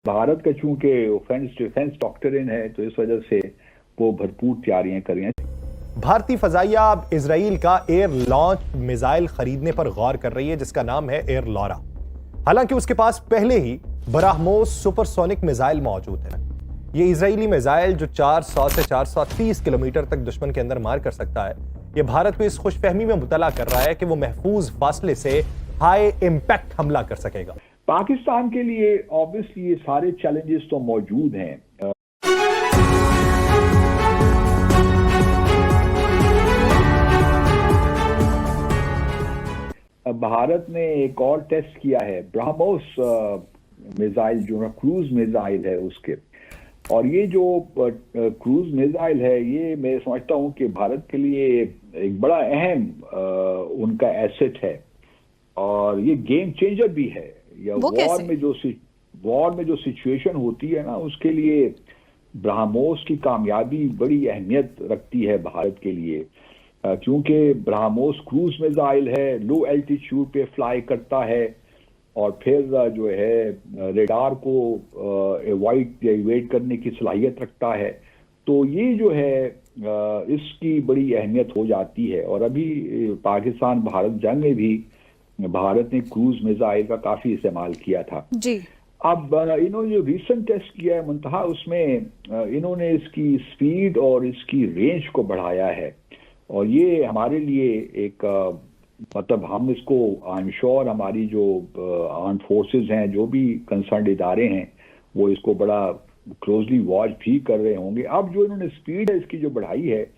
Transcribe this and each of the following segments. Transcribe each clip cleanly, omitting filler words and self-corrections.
भारत का चूंकि offence defence doctrine है तो इस वजह से वो भरपूर तैयारियां कर रही हैं। भारतीय फजाइया अब इजराइल का एयर लॉन्च मिसाइल खरीदने पर गौर कर रही है जिसका नाम है एयर लॉरा। हालांकि उसके पास पहले ही ब्राह्मोस सुपरसोनिक मिसाइल मौजूद है। यह इजरायली मिसाइल जो 400 से 430 किलोमीटर तक दुश्मन के अंदर मार कर सकता है, यह भारत को इस खुशफहमी में मुबतला कर रहा है कि वो महफूज फासले से हाई इंपैक्ट हमला कर सकेगा। पाकिस्तान के लिए ऑब्वियसली ये सारे चैलेंजेस तो मौजूद हैं। भारत ने एक और टेस्ट किया है ब्राह्मोस मिसाइल, जो क्रूज मिसाइल है उसके, और ये जो क्रूज मिसाइल है ये मैं समझता हूं कि भारत के लिए एक बड़ा अहम उनका एसेट है और ये गेम चेंजर भी है। या वॉर में जो सिचुएशन होती है ना, उसके लिए ब्राह्मोस की कामयाबी बड़ी अहमियत रखती है भारत के लिए, क्योंकि ब्राह्मोस क्रूज मिसाइल है, लो एल्टीट्यूड पे फ्लाई करता है और फिर जो है रेडार को अवॉइड या इवेड करने की सलाहियत रखता है। तो ये जो है इसकी बड़ी अहमियत हो जाती है। और अभी पाकिस्तान भारत जंग में भी भारत ने क्रूज मिसाइल का काफी इस्तेमाल किया था जी। अब इन्होंने जो रिसेंट टेस्ट किया है मुंतहा, उसमें इन्होंने इसकी स्पीड और इसकी रेंज को बढ़ाया है और ये हमारे लिए एक मतलब हम इसको आई एम श्योर हमारी जो आर्म फोर्सेस हैं, जो भी कंसर्न इदारे हैं, वो इसको बड़ा क्लोजली वॉच भी कर रहे होंगे। अब जो इन्होंने स्पीड है इसकी जो बढ़ाई है,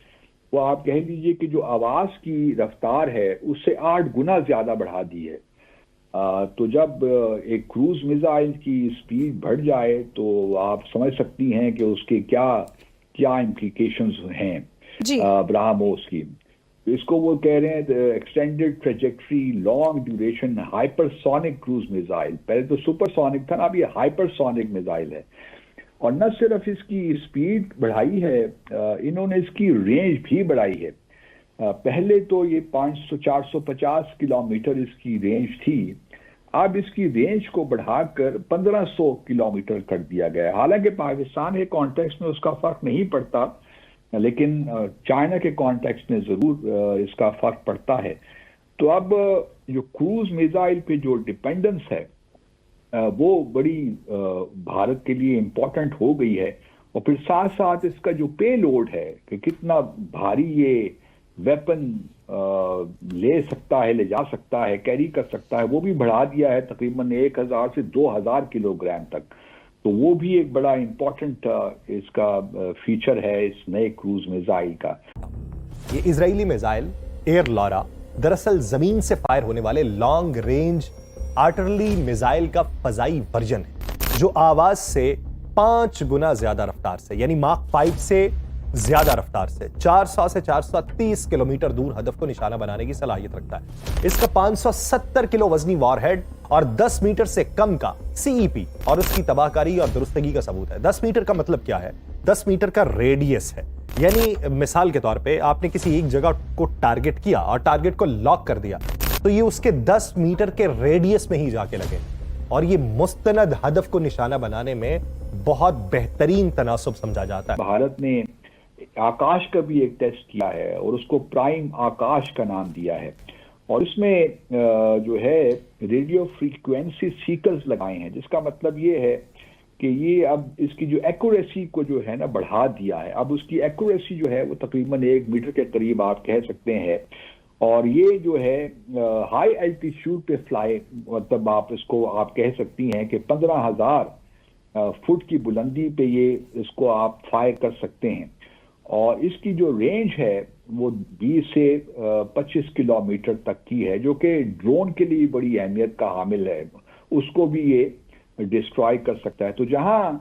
वो आप कह लीजिए कि जो आवाज की रफ्तार है उससे 8 गुना ज्यादा बढ़ा दी है। तो जब एक क्रूज मिसाइल की स्पीड बढ़ जाए तो आप समझ सकती हैं कि उसके क्या क्या इम्प्लीकेशंस हैं ब्राह्मोस की। इसको वो कह रहे हैं extended trajectory long duration hypersonic cruise missile. पहले तो सुपरसोनिक था ना, अब ये हाइपरसोनिक मिसाइल है। और न सिर्फ इसकी स्पीड बढ़ाई है, इन्होंने इसकी रेंज भी बढ़ाई है। पहले तो ये 500-450 किलोमीटर इसकी रेंज थी, अब इसकी रेंज को बढ़ाकर 1500 किलोमीटर कर दिया गया। हालांकि पाकिस्तान के कॉन्टेक्स्ट में उसका फर्क नहीं पड़ता, लेकिन चाइना के कॉन्टेक्स्ट में जरूर इसका फर्क पड़ता है। तो अब जो क्रूज मिसाइल पे जो डिपेंडेंस है वो बड़ी भारत के लिए इम्पोर्टेंट हो गई है। और फिर साथ साथ इसका जो पे लोड है कि कितना भारी ये वेपन ले सकता है, ले जा सकता है, कैरी कर सकता है, वो भी बढ़ा दिया है तकरीबन 1000 से 2000 किलोग्राम तक। तो वो भी एक बड़ा इंपॉर्टेंट इसका फीचर है इस नए क्रूज मिसाइल का। ये इजरायली मिसाइल एयर लॉरा दरअसल जमीन से फायर होने वाले लॉन्ग रेंज आर्टिलरी मिसाइल का फजाई वर्जन है, जो आवाज से 5 गुना ज्यादा रफ्तार से, यानी माक 5 से ज्यादा रफ्तार से 400 से 430 किलोमीटर दूर हदफ को निशाना बनाने की सलाहियत रखता है। इसका 570 किलो वजनी वॉरहेड और 10 मीटर से कम का सीईपी और उसकी तबाहकारी और दुरुस्तगी का सबूत है। 10 मीटर का मतलब क्या है? 10 मीटर का रेडियस है, यानी मिसाल के तौर पे आपने किसी एक जगह को टारगेट किया और टारगेट को लॉक कर दिया तो ये उसके 10 मीटर के रेडियस में ही जाके लगे और ये मुस्तनद हदफ को निशाना बनाने में बहुत बेहतरीन तनासुब समझा जाता है। भारत ने आकाश का भी एक टेस्ट किया है और उसको प्राइम आकाश का नाम दिया है और इसमें जो है रेडियो फ्रीक्वेंसी सीकर्स लगाए हैं, जिसका मतलब ये है कि ये अब इसकी जो एक्यूरेसी को जो है ना बढ़ा दिया है। अब उसकी एक्यूरेसी जो है वो तकरीबन 1 मीटर के करीब आप कह सकते हैं। और ये जो है हाई एल्टीट्यूड पे फ्लाई, मतलब आप इसको आप कह सकती हैं कि 15,000 फुट की बुलंदी पे ये इसको आप फायर कर सकते हैं। और इसकी जो रेंज है वो 20 से 25 किलोमीटर तक की है, जो कि ड्रोन के लिए बड़ी अहमियत का हामिल है, उसको भी ये डिस्ट्रॉय कर सकता है। तो जहां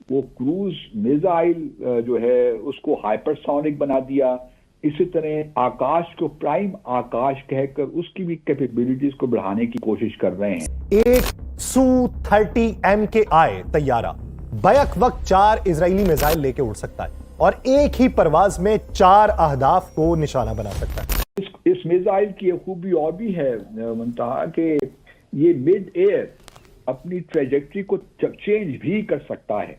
वो क्रूज मिसाइल जो है उसको हाइपरसोनिक बना दिया, इसी तरह आकाश को प्राइम आकाश कहकर उसकी भी कैपेबिलिटीज को बढ़ाने की कोशिश कर रहे हैं। एक Su-30 MKI तैयारा बैक वक्त 4 इजरायली मिसाइल लेके उड़ सकता है और एक ही परवाज में 4 अहदाफ को निशाना बना सकता है। इस मिसाइल की खूबी और भी है मुंतहा कि ये मिड एयर अपनी ट्रेजेक्ट्री को चेंज भी कर सकता है।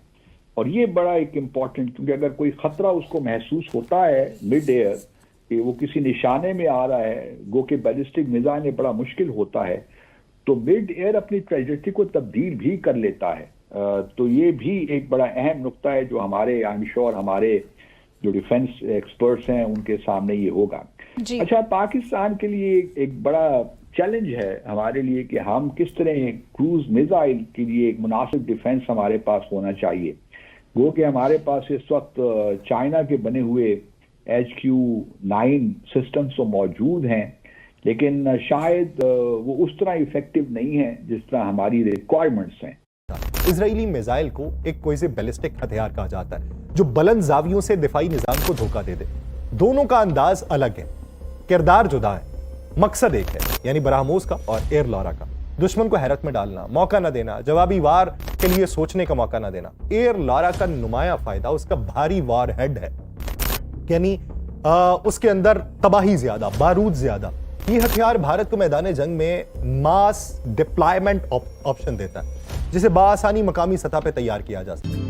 और ये बड़ा एक इम्पॉर्टेंट, क्योंकि अगर कोई खतरा उसको महसूस होता है मिड एयर कि वो किसी निशाने में आ रहा है, गो के बैलिस्टिक मिसाइल में बड़ा मुश्किल होता है, तो मिड एयर अपनी ट्रेजेक्ट्री को तब्दील भी कर लेता है। तो ये भी एक बड़ा अहम नुक्ता है जो हमारे, आई एम श्योर हमारे जो डिफेंस एक्सपर्ट्स हैं उनके सामने ये होगा। अच्छा, पाकिस्तान के लिए एक बड़ा चैलेंज है हमारे लिए कि हम किस तरह क्रूज मिसाइल के लिए एक मुनासिब डिफेंस हमारे पास होना चाहिए। गो कि हमारे पास इस वक्त चाइना के बने हुए HQ-9 सिस्टम तो मौजूद हैं, लेकिन शायद वो उस तरह इफेक्टिव नहीं है जिस तरह हमारी रिक्वायरमेंट्स हैं। इजरायली मिसाइल को एक क्विज़ बैलिस्टिक हथियार कहा जाता है जो बुलंद जावियों से दिफाई निजाम को धोखा दे दे। दोनों का अंदाज अलग है, किरदार जुदा है, मकसद एक है, यानी ब्रह्मोस का और एयर लॉरा का। दुश्मन को हैरत में डालना, मौका न देना, जवाबी वार के लिए सोचने का मौका न देना। एयर लॉरा का नुमाया फायदा उसका भारी वार हेड है, यानी उसके अंदर तबाही ज्यादा, बारूद ज्यादा। ये हथियार भारत को मैदान जंग में मास डिप्लॉयमेंट ऑप्शन देता है जिसे बआसानी मकामी सतह पर तैयार किया जा सकता है।